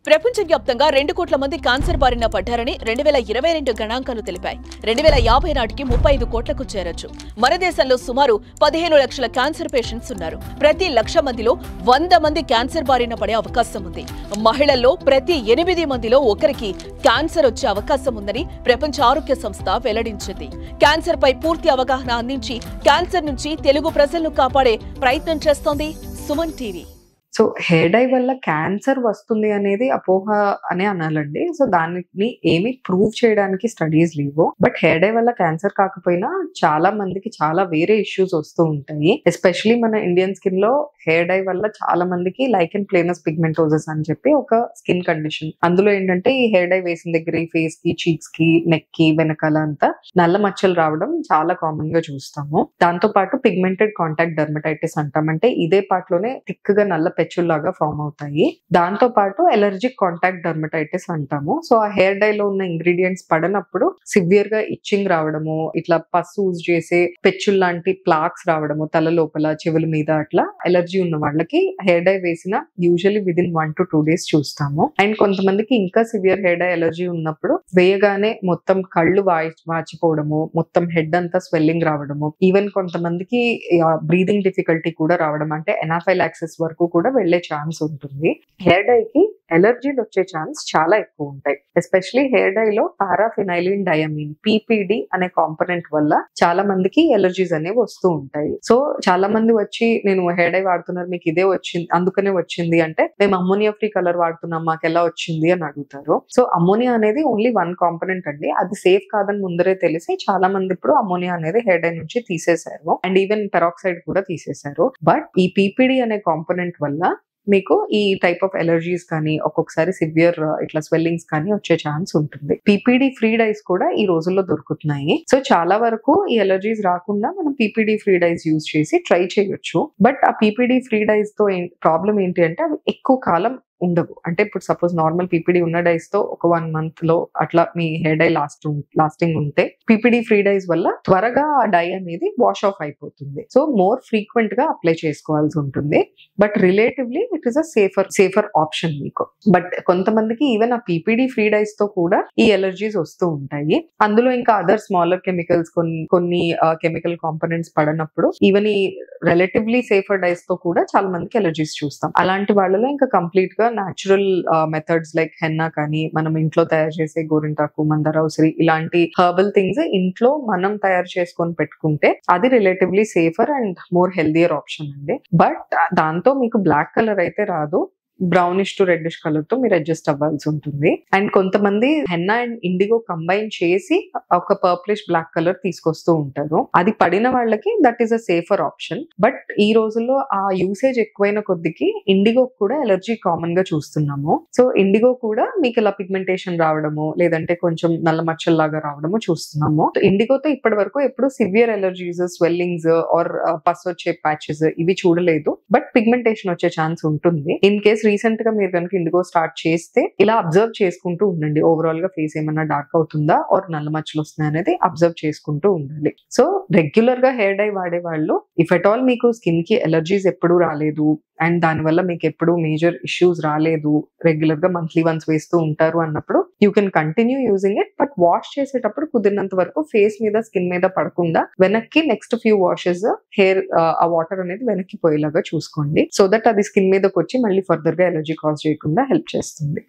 ప్రపంచవ్యాప్తంగా 2 కోట్ల మంది క్యాన్సర్ బారిన పడ్డారని 2022 గణాంకాలు తెలిపాయి. 2050 నాటికి 35 కోట్లకు చేరొచ్చు. మన దేశంలో సుమారు 15 లక్షల క్యాన్సర్ పేషెంట్స్ ఉన్నారు. ప్రతి 1,00,000 మందిలో 100 మంది క్యాన్సర్ బారిన పడే అవకాశం ఉంది. మహిళల్లో ప్రతి 8 మందిలో ఒకరికి క్యాన్సర్ వచ్చే అవకాశం ఉందని ప్రపంచ ఆరోగ్య సంస్థ వెల్లడించింది. క్యాన్సర్ పై పూర్తి అవగాహన అందించి క్యాన్సర్ నుంచి తెలుగు ప్రజలను కాపాడే ప్రయత్నం చేస్తోంది Suman TV. So hair dye వల్ల క్యాన్సర్ వస్తుంది అనేది అపోహ అనే అనాలండి. సో దాన్ని ఏమి ప్రూవ్ చేయడానికి స్టడీస్ లేవు. బట్ హెయిర్ డై వల్ల క్యాన్సర్ కాకపోయినా చాలా మందికి చాలా వేరే ఇష్యూస్ వస్తూ ఉంటాయి. ఎస్పెషలీ మన ఇండియన్ స్కిన్ లో హెయిర్ డై వల్ల చాలా మందికి లైకెన్ ప్లేనస్ పిగ్మెంటోసిస్ అని చెప్పి ఒక స్కిన్ కండిషన్. అందులో ఏంటంటే ఈ హెయిర్ డై వేసిన దగ్గర ఈ ఫేస్ కి, చీక్స్ కి, నెక్ కి వెనకాల అంతా నల్ల మచ్చలు రావడం చాలా కామన్ గా చూస్తాము. దాంతో పాటు పిగ్మెంటెడ్ కాంటాక్ట్ డర్మటైటిస్ అంటాం. అంటే ఇదే పార్ట్ లోనే థిక్ గా నల్ల పెచ్చుల్లాగా ఫామ్ అవుతాయి. దాంతో పాటు ఎలర్జిక్ కాంటాక్ట్ డర్మటైటిస్ అంటాము. సో ఆ హెయిర్ డై లో ఉన్న ఇంగ్రీడియంట్స్ పడనప్పుడు సివియర్ గా ఇచ్చింగ్ రావడము, ఇట్లా పస్ యూజ్ చేసే పెచ్చుల్ లాంటి ప్లాక్స్ రావడము తల లోపల, చెవుల మీద, అట్లా ఎలర్జీ ఉన్న వాళ్ళకి హెయిర్ డై వేసిన యూజువల్లీ విదిన్ 1 to 2 days చూస్తాము. అండ్ కొంతమందికి ఇంకా సివియర్ హెయిర్ డై ఎలర్జీ ఉన్నప్పుడు వేయగానే మొత్తం కళ్ళు వాచిపోవడము, మొత్తం హెడ్ అంతా స్వెల్లింగ్ రావడము, ఈవెన్ కొంతమందికి బ్రీదింగ్ డిఫికల్టీ కూడా రావడం, అంటే ఎనాఫైలాక్సిస్ వరకు కూడా వెళ్లే ఛాన్స్ ఉంటుంది. హెయిర్ డై కి ఎలర్జీలు వచ్చే ఛాన్స్ చాలా ఎక్కువ ఉంటాయి. ఎస్పెషలీ హెయిర్ డై లో పారాఫినైలిన్ డయామిన్ PPD అనే కాంపోనెంట్ వల్ల చాలా మందికి ఎలర్జీస్ అనేవి వస్తూ ఉంటాయి. సో చాలా మంది వచ్చి నేను హెయిర్ డై వాడుతున్నారు, మీకు ఇదే వచ్చింది అందుకనే వచ్చింది అంటే, మేము అమ్మోనియా ఫ్రీ కలర్ వాడుతున్నాం, మాకు ఎలా వచ్చింది అని అడుగుతారు. సో అమ్మోనియా అనేది ఓన్లీ 1 కాంపోనెంట్ అండి. అది సేఫ్ కాదని ముందరే తెలిసి చాలా మంది ఇప్పుడు అమ్మోనియా అనేది హెయిర్ డై నుంచి తీసేశారు. అండ్ ఈవెన్ పెరాక్సైడ్ కూడా తీసేశారు. బట్ ఈ PPD అనే కాంపోనెంట్ వల్ల మీకు ఈ టైప్ ఆఫ్ ఎలర్జీస్ కానీ, ఒక్కొక్కసారి సివియర్ ఇట్లా స్వెల్లింగ్స్ కానీ వచ్చే ఛాన్స్ ఉంటుంది. PPD ఫ్రీ డైస్ కూడా ఈ రోజుల్లో దొరుకుతున్నాయి. సో చాలా వరకు ఈ ఎలర్జీస్ రాకుండా మనం PPD ఫ్రీ డైస్ యూజ్ చేసి ట్రై చేయొచ్చు. బట్ ఆ PPD ఫ్రీ డైస్ తో ప్రాబ్లం ఏంటి అంటే అవి ఎక్కువ కాలం ఉండవు. అంటే ఇప్పుడు సపోజ్ నార్మల్ PPD ఉన్న డైస్ తో ఒక 1 month లో అట్లా మీ హెయిర్ డై లాస్టింగ్ ఉంటే, PPD ఫ్రీ డైస్ వల్ల త్వరగా ఆ డై అనేది వాష్ ఆఫ్ అయిపోతుంది. సో మోర్ ఫ్రీక్వెంట్ గా అప్లై చేసుకోవాల్సి ఉంటుంది. But relatively it is a safer option మీకు. బట్ కొంతమందికి ఈవెన్ ఆ PPD ఫ్రీ డైస్ తో కూడా ఈ ఎలర్జీస్ వస్తూ ఉంటాయి. అందులో ఇంకా అదర్ స్మాలర్ కెమికల్స్, కొన్ని కెమికల్ కాంపోనెంట్స్ పడనప్పుడు ఈవెన్ ఈ రిలేటివ్లీ సేఫర్ డైస్ తో కూడా చాలా మందికి ఎలర్జీస్ చూస్తాం. అలాంటి వాళ్ళలో ఇంకా కంప్లీట్ గా న్యాచురల్ మెథడ్స్ లైక్ హెన్నా కానీ, మనం ఇంట్లో తయారు చేసే గోరింటాకు, మందార ఉసిరి ఇలాంటి హెర్బల్ థింగ్స్ ఇంట్లో మనం తయారు చేసుకొని పెట్టుకుంటే అది relatively safer and more healthier option అండి. బట్ దాంతో మీకు బ్లాక్ కలర్ అయితే రాదు. బ్రౌనిష్ టు రెడ్డిష్ కలర్ తో మీరు అడ్జస్ట్ అవ్వాల్సి ఉంటుంది. అండ్ కొంతమంది హెన్నా అండ్ ఇండిగో కంబైన్ చేసి ఒక పర్ప్లిష్ బ్లాక్ కలర్ తీసుకొస్తూ ఉంటారు. అది పడిన వాళ్ళకి that is a safer option. But ఈ రోజుల్లో ఆ యూసేజ్ ఎక్కువైన కొద్దికి ఇండిగో కూడా ఎలర్జీ కామన్ గా చూస్తున్నాము. సో ఇండిగో కూడా మీకు ఇలా పిగ్మెంటేషన్ రావడము, లేదంటే కొంచెం నల్ల మచ్చల్లాగా రావడము చూస్తున్నాము. ఇండిగోతో ఇప్పటి వరకు ఎప్పుడు సివియర్ ఎలర్జీస్, స్వెల్లింగ్స్ ఆర్ పస్ వచ్చే ప్యాచెస్ ఇవి చూడలేదు. బట్ పిగ్మెంటేషన్ వచ్చే ఛాన్స్ ఉంటుంది. ఇన్ కేస్ రీసెంట్ గా మీరు కనుక ఇండిగో స్టార్ట్ చేస్తే ఇలా అబ్జర్వ్ చేసుకుంటూ ఉండండి. ఓవరాల్ గా ఫేస్ ఏమన్నా డార్క్ అవుతుందా ఆర్ నల్ల మచ్చలు వస్తున్నాయి అనేది అబ్జర్వ్ చేసుకుంటూ ఉండాలి. సో రెగ్యులర్ గా హెయిర్ డై వాడే వాళ్ళు, ఇఫ్ ఎట్ ఆల్ మీకు స్కిన్ కి ఎలర్జీస్ ఎప్పుడు రాలేదు అండ్ దానివల్ల మీకు ఎప్పుడు మేజర్ ఇష్యూస్ రాలేదు, రెగ్యులర్ గా మంత్లీ వన్స్ వేస్తూ ఉంటారు అన్నప్పుడు you can continue using it. But wash చేసేటప్పుడు కుదిరినంత వరకు ఫేస్ మీద, స్కిన్ మీద పడకుండా వెనక్కి నెక్స్ట్ ఫ్యూ వాషెస్ హెయిర్ ఆ వాటర్ అనేది వెనక్కి పోయేలాగా చూసుకోండి. సో దట్ అది స్కిన్ మీదకి వచ్చి మళ్ళీ ఫర్దర్ గా ఎలర్జీ కాజ్ చేయకుండా హెల్ప్ చేస్తుంది.